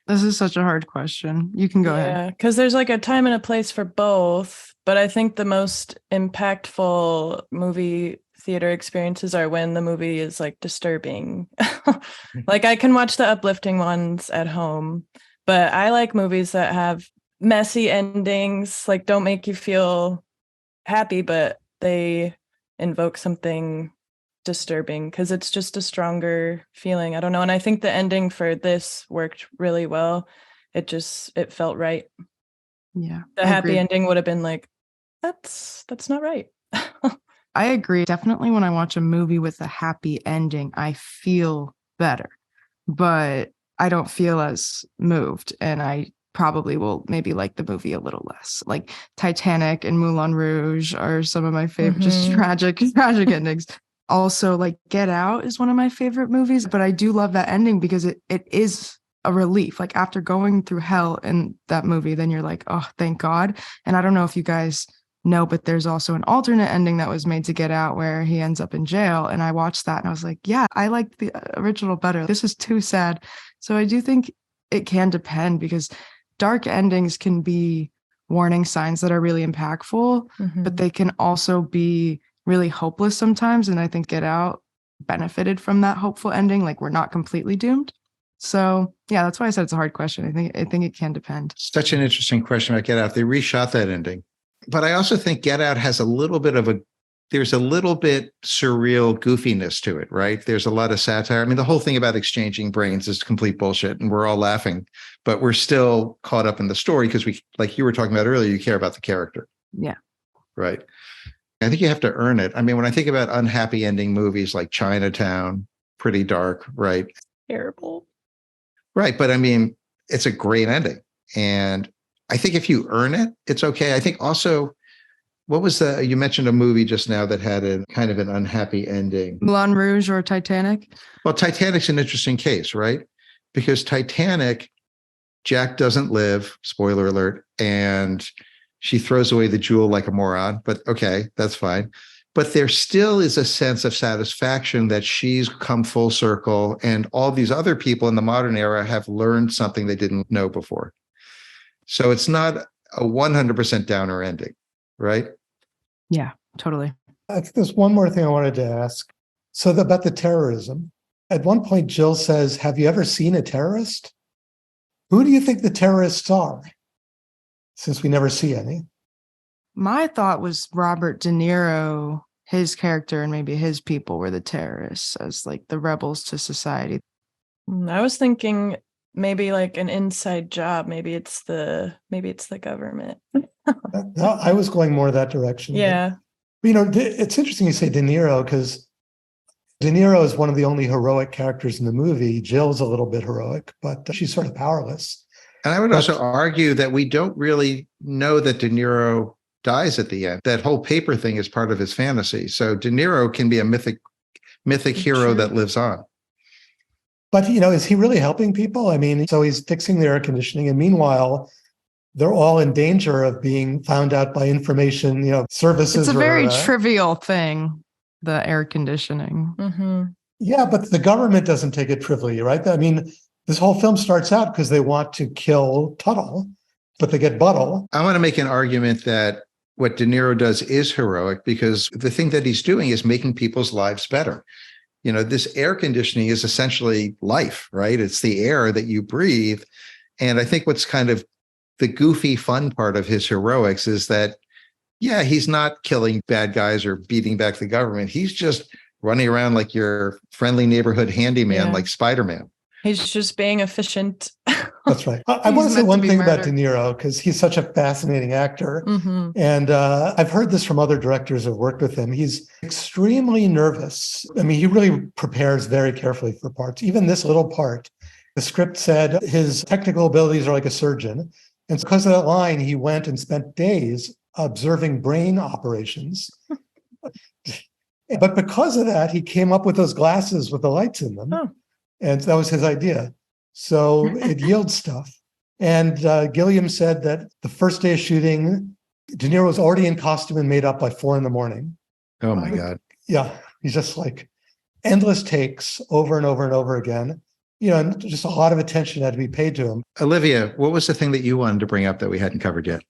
This is such a hard question. You can go ahead. Yeah, because there's a time and a place for both. But I think the most impactful movie theater experiences are when the movie is disturbing. I can watch the uplifting ones at home, but I like movies that have messy endings, don't make you feel happy, but they invoke something disturbing because it's just a stronger feeling. I don't know. And I think the ending for this worked really well. It felt right. Yeah. The happy ending would have been that's not right. I agree. Definitely when I watch a movie with a happy ending, I feel better, but I don't feel as moved, and I probably will maybe like the movie a little less. Like Titanic and Moulin Rouge are some of my favorite, just tragic endings. Also, like Get Out is one of my favorite movies, but I do love that ending because it is a relief. Like after going through hell in that movie, then you're like, oh, thank God. And I don't know if you guys know, but there's also an alternate ending that was made to Get Out where he ends up in jail. And I watched that and I was like, yeah, I like the original better. This is too sad. So I do think it can depend, because dark endings can be warning signs that are really impactful, but they can also be really hopeless sometimes. And I think Get Out benefited from that hopeful ending. Like we're not completely doomed. So yeah, that's why I said it's a hard question. I think it can depend. Such an interesting question about Get Out. They reshot that ending. But I also think Get Out has a little bit surreal goofiness to it, right? There's a lot of satire. I mean, the whole thing about exchanging brains is complete bullshit and we're all laughing, but we're still caught up in the story because we, like you were talking about earlier, you care about the character. Yeah. Right. I think you have to earn it. I mean, when I think about unhappy ending movies like Chinatown, pretty dark, right? Terrible. Right. But I mean, it's a great ending. And I think if you earn it, it's okay. I think also, what was you mentioned a movie just now that had a kind of an unhappy ending. Moulin Rouge or Titanic? Well, Titanic's an interesting case, right? Because Titanic, Jack doesn't live, spoiler alert, and she throws away the jewel like a moron, but okay, that's fine. But there still is a sense of satisfaction that she's come full circle and all these other people in the modern era have learned something they didn't know before. So it's not a 100% downer ending, right? Yeah, totally. I think there's one more thing I wanted to ask. So about the terrorism. At one point, Jill says, have you ever seen a terrorist? Who do you think the terrorists are? Since we never see any. My thought was Robert De Niro, his character and maybe his people were the terrorists, as like the rebels to society. I was thinking maybe like an inside job. Maybe it's the government. I was going more that direction. Yeah. But, it's interesting you say De Niro, because De Niro is one of the only heroic characters in the movie. Jill's a little bit heroic, but she's sort of powerless. And I would also argue that we don't really know that De Niro dies at the end. That whole paper thing is part of his fantasy. So De Niro can be a mythic hero that lives on. But, is he really helping people? I mean, so he's fixing the air conditioning. And meanwhile, they're all in danger of being found out by information, services. It's a very trivial thing, the air conditioning. Mm-hmm. Yeah, but the government doesn't take it trivially, right? I mean, this whole film starts out because they want to kill Tuttle, but they get Buttle. I want to make an argument that what De Niro does is heroic because the thing that he's doing is making people's lives better. This air conditioning is essentially life, right? It's the air that you breathe. And I think what's kind of the goofy fun part of his heroics is that, yeah, he's not killing bad guys or beating back the government. He's just running around like your friendly neighborhood handyman, like Spider-Man. He's just being efficient. That's right. I want to say one thing about De Niro, because he's such a fascinating actor. Mm-hmm. And I've heard this from other directors who've worked with him. He's extremely nervous. I mean, he really prepares very carefully for parts. Even this little part, the script said his technical abilities are like a surgeon. And because of that line, he went and spent days observing brain operations. But because of that, he came up with those glasses with the lights in them. Oh. And that was his idea. So it yields stuff. And Gilliam said that the first day of shooting, De Niro was already in costume and made up by 4 a.m. Oh, my God. Yeah. He's just like endless takes over and over and over again. And just a lot of attention had to be paid to him. Olivia, what was the thing that you wanted to bring up that we hadn't covered yet?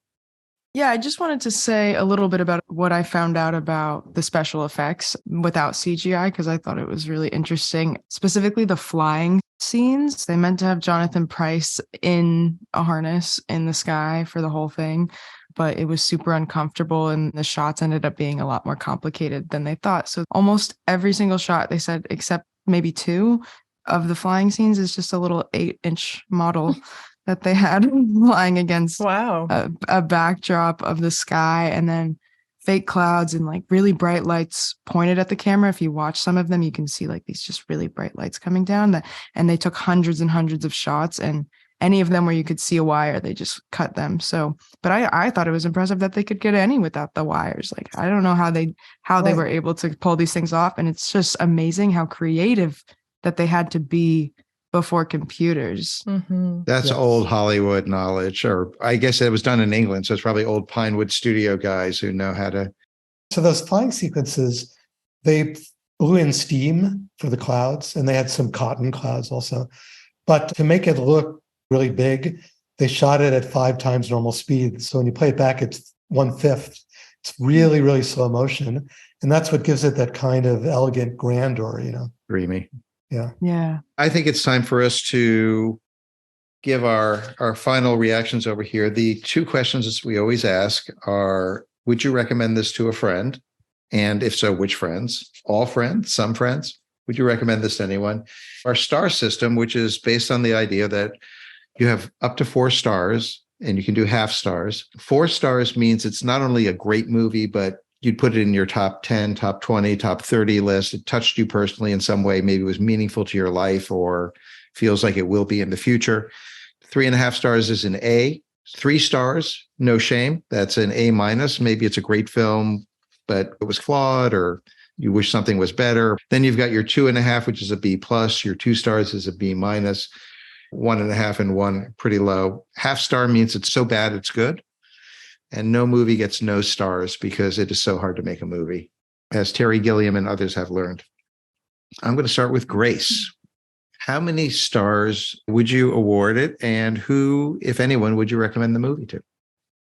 Yeah, I just wanted to say a little bit about what I found out about the special effects without CGI, because I thought it was really interesting, specifically the flying scenes. They meant to have Jonathan Pryce in a harness in the sky for the whole thing, but it was super uncomfortable and the shots ended up being a lot more complicated than they thought. So almost every single shot, they said, except maybe 2 of the flying scenes, is just a little 8-inch model that they had flying against a backdrop of the sky. And then fake clouds and like really bright lights pointed at the camera. If you watch some of them, you can see like these just really bright lights coming down. And they took hundreds and hundreds of shots, and any of them where you could see a wire, they just cut them. So, but I thought it was impressive that they could get any without the wires. Like, I don't know how they were able to pull these things off. And it's just amazing how creative that they had to be before computers. Mm-hmm. That's old Hollywood knowledge, or I guess it was done in England. So it's probably old Pinewood studio guys who know how to. So those flying sequences, they blew in steam for the clouds, and they had some cotton clouds also. But to make it look really big, they shot it at 5 times normal speed. So when you play it back, it's 1/5. It's really, really slow motion. And that's what gives it that kind of elegant grandeur, Dreamy. Yeah. I think it's time for us to give our final reactions over here. The 2 questions we always ask are, would you recommend this to a friend? And if so, which friends? All friends? Some friends? Would you recommend this to anyone? Our star system, which is based on the idea that you have up to 4 stars and you can do half stars. 4 stars means it's not only a great movie, but you'd put it in your top 10, top 20, top 30 list. It touched you personally in some way. Maybe it was meaningful to your life or feels like it will be in the future. 3.5 stars is an A. 3 stars, no shame. That's an A-. Maybe it's a great film, but it was flawed, or you wish something was better. Then you've got your 2.5, which is a B+. Your 2 stars is a B-. 1.5 and 1 pretty low. Half star means it's so bad it's good. And no movie gets no stars because it is so hard to make a movie, as Terry Gilliam and others have learned. I'm going to start with Grace. How many stars would you award it? And who, if anyone, would you recommend the movie to?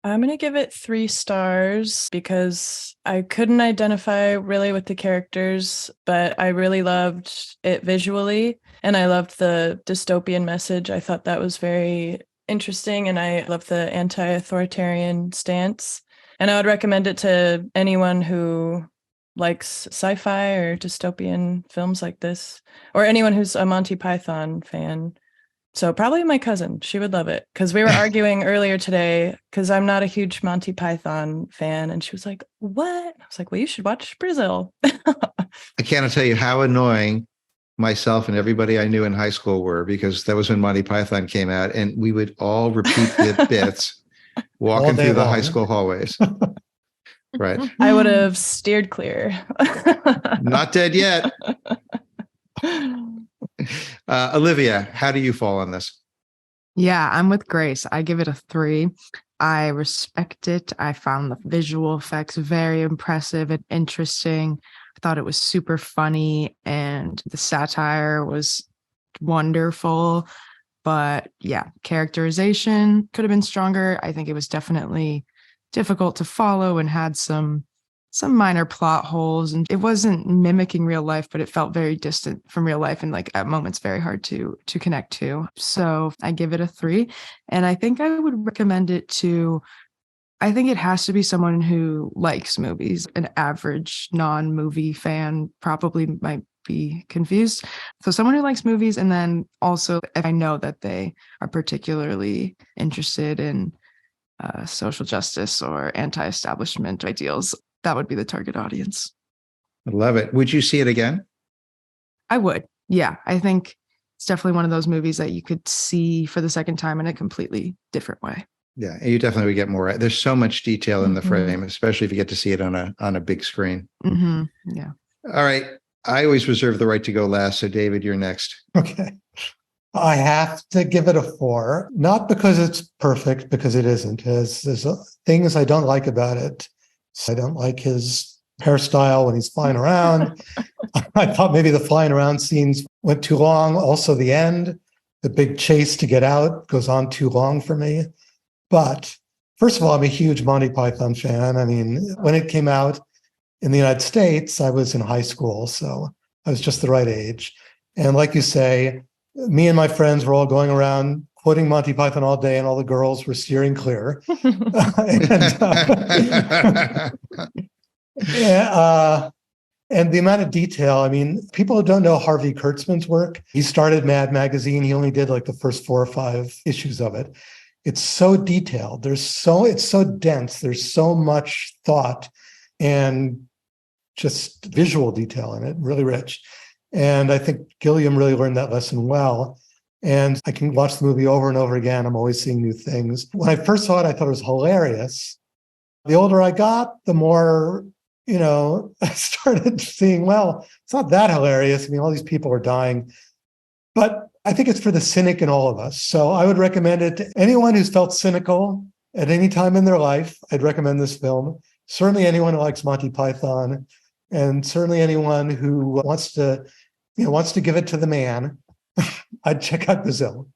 I'm going to give it 3 stars because I couldn't identify really with the characters, but I really loved it visually. And I loved the dystopian message. I thought that was very interesting. And I love the anti-authoritarian stance. And I would recommend it to anyone who likes sci-fi or dystopian films like this, or anyone who's a Monty Python fan. So probably my cousin. She would love it, because we were arguing earlier today because I'm not a huge Monty Python fan. And she was like, what? I was like, well, you should watch Brazil. I can't tell you how annoying myself and everybody I knew in high school were, because that was when Monty Python came out, and we would all repeat the bits walking through the high school hallways. Right. I would have steered clear. Not dead yet. Olivia, how do you fall on this? Yeah, I'm with Grace. I give it a 3. I respect it. I found the visual effects very impressive and interesting. I thought it was super funny, and the satire was wonderful. But yeah, characterization could have been stronger. I think it was definitely difficult to follow and had some minor plot holes, and it wasn't mimicking real life, but it felt very distant from real life, and like at moments very hard to connect to. So I give it a 3. And I think I would recommend it to, I think it has to be someone who likes movies. An average non-movie fan probably might be confused. So someone who likes movies, and then also if I know that they are particularly interested in social justice or anti-establishment ideals, that would be the target audience. I love it. Would you see it again? I would. Yeah. I think it's definitely one of those movies that you could see for the second time in a completely different way. Yeah, you definitely would get more. There's so much detail in the frame, especially if you get to see it on a big screen. Mm-hmm. Yeah. All right. I always reserve the right to go last. So David, you're next. Okay. I have to give it a 4, not because it's perfect, because it isn't. There's things I don't like about it. I don't like his hairstyle when he's flying around. I thought maybe the flying around scenes went too long. Also, the end, the big chase to get out goes on too long for me. But first of all, I'm a huge Monty Python fan. I mean, when it came out in the United States, I was in high school, so I was just the right age. And like you say, me and my friends were all going around quoting Monty Python all day, and all the girls were steering clear. And the amount of detail, I mean, people who don't know Harvey Kurtzman's work, he started Mad Magazine. He only did like the first 4 or 5 issues of it. It's so detailed. It's so dense. There's so much thought and just visual detail in it, really rich. And I think Gilliam really learned that lesson well. And I can watch the movie over and over again. I'm always seeing new things. When I first saw it, I thought it was hilarious. The older I got, the more, I started seeing, well, it's not that hilarious. I mean, all these people are dying. But I think it's for the cynic in all of us. So I would recommend it to anyone who's felt cynical at any time in their life. I'd recommend this film. Certainly anyone who likes Monty Python, and certainly anyone who wants to give it to the man. I'd check out Brazil.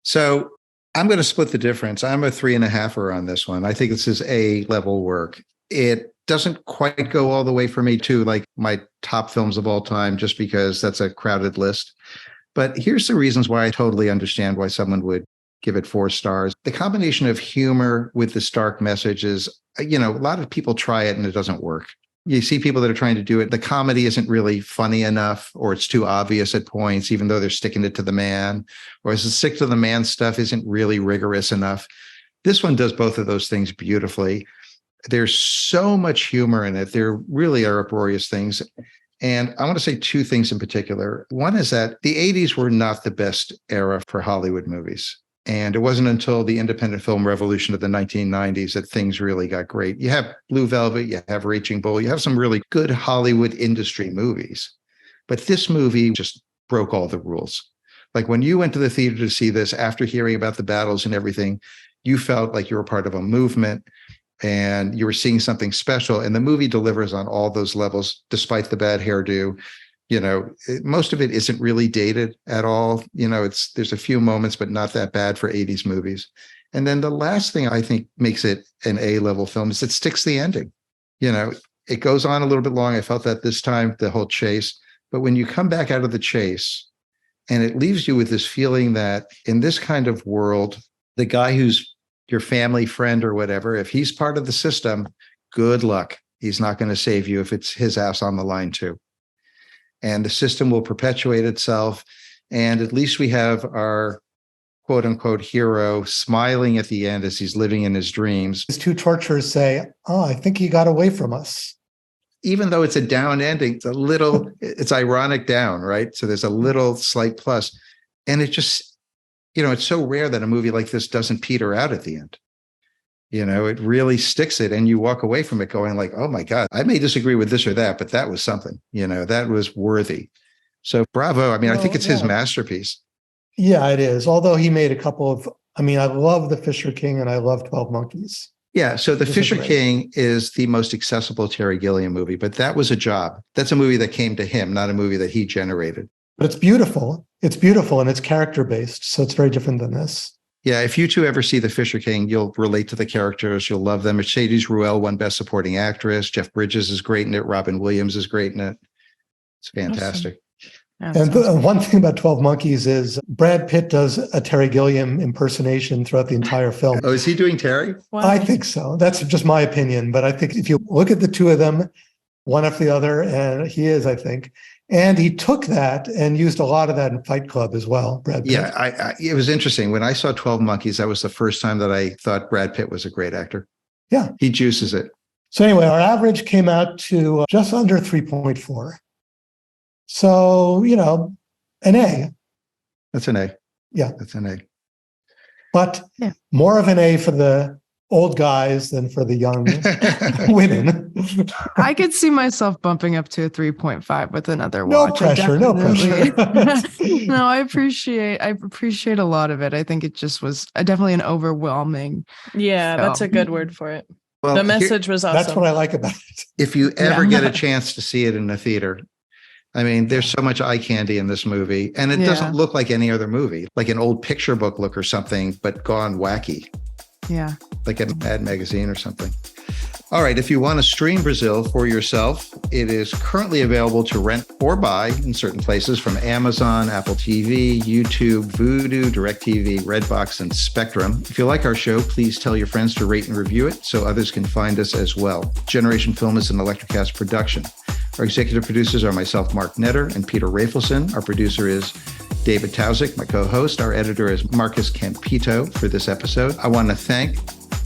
So I'm going to split the difference. I'm a 3.5 on this one. I think this is A-level work. It doesn't quite go all the way for me to like my top films of all time, just because that's a crowded list. But here's the reasons why I totally understand why someone would give it 4 stars. The combination of humor with the stark message is, a lot of people try it and it doesn't work. You see people that are trying to do it. The comedy isn't really funny enough, or it's too obvious at points, even though they're sticking it to the man, or the stick to the man stuff isn't really rigorous enough. This one does both of those things beautifully. There's so much humor in it. There really are uproarious things. And I want to say 2 things in particular. One is that the 80s were not the best era for Hollywood movies. And it wasn't until the independent film revolution of the 1990s that things really got great. You have Blue Velvet, you have Raging Bull, you have some really good Hollywood industry movies. But this movie just broke all the rules. Like when you went to the theater to see this, after hearing about the battles and everything, you felt like you were part of a movement and you were seeing something special. And the movie delivers on all those levels, despite the bad hairdo. Most of it isn't really dated at all. There's a few moments, but not that bad for 80s movies. And then the last thing I think makes it an A-level film is it sticks the ending. It goes on a little bit long. I felt that this time, the whole chase. But when you come back out of the chase, and it leaves you with this feeling that in this kind of world, the guy who's your family friend or whatever, if he's part of the system, good luck. He's not going to save you if it's his ass on the line too. And the system will perpetuate itself. And at least we have our quote unquote hero smiling at the end as he's living in his dreams. These 2 torturers say, I think he got away from us. Even though it's a down ending, it's ironic down, right? So there's a little slight plus. And it just, it's so rare that a movie like this doesn't peter out at the end. It really sticks it, and you walk away from it going like, oh my God, I may disagree with this or that, but that was something, that was worthy. So bravo. I mean, I think it's his masterpiece. Yeah, it is. Although he made a couple of, I love The Fisher King and I love 12 Monkeys. Yeah. So The Fisher King is the most accessible Terry Gilliam movie, but that was a job. That's a movie that came to him, not a movie that he generated. But it's beautiful. It's beautiful and it's character-based. So it's very different than this. Yeah, if you 2 ever see The Fisher King, you'll relate to the characters. You'll love them. Mercedes Ruehl won Best Supporting Actress. Jeff Bridges is great in it. Robin Williams is great in it. It's fantastic. Awesome. And one thing about 12 Monkeys is Brad Pitt does a Terry Gilliam impersonation throughout the entire film. Oh, is he doing Terry? Wow. I think so. That's just my opinion. But I think if you look at the 2 of them, one after the other, and he is, I think. And he took that and used a lot of that in Fight Club as well, Brad Pitt. Yeah, it was interesting. When I saw 12 Monkeys, that was the first time that I thought Brad Pitt was a great actor. Yeah. He juices it. So anyway, our average came out to just under 3.4. So, an A. That's an A. Yeah. That's an A. But more of an A for the old guys than for the young women. I could see myself bumping up to a 3.5 with another No watch. pressure. No pressure. No, I appreciate a lot of it. I think it just was definitely an overwhelming. Yeah, film. that's a good word for it. Well, The message was awesome. That's what I like about it. If you ever get a chance to see it in the theater, there's so much eye candy in this movie, and it doesn't look like any other movie, like an old picture book look or something, but gone wacky. Yeah. Like a Mad magazine or something. All right. If you want to stream Brazil for yourself, it is currently available to rent or buy in certain places from Amazon, Apple TV, YouTube, Vudu, DirecTV, Redbox, and Spectrum. If you like our show, please tell your friends to rate and review it so others can find us as well. Generation Film is an ElectraCast production. Our executive producers are myself, Mark Netter, and Peter Rafelson. Our producer is David Tauzik, my co-host. Our editor is Marcus Campito for this episode. I want to thank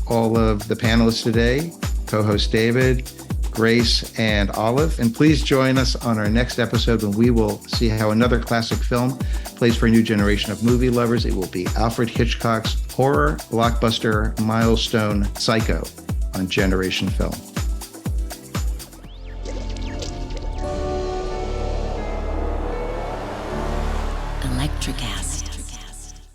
all of the panelists today, co-hosts David, Grace, and Olive. And please join us on our next episode when we will see how another classic film plays for a new generation of movie lovers. It will be Alfred Hitchcock's horror blockbuster milestone Psycho on Generation Film. ElectraCast.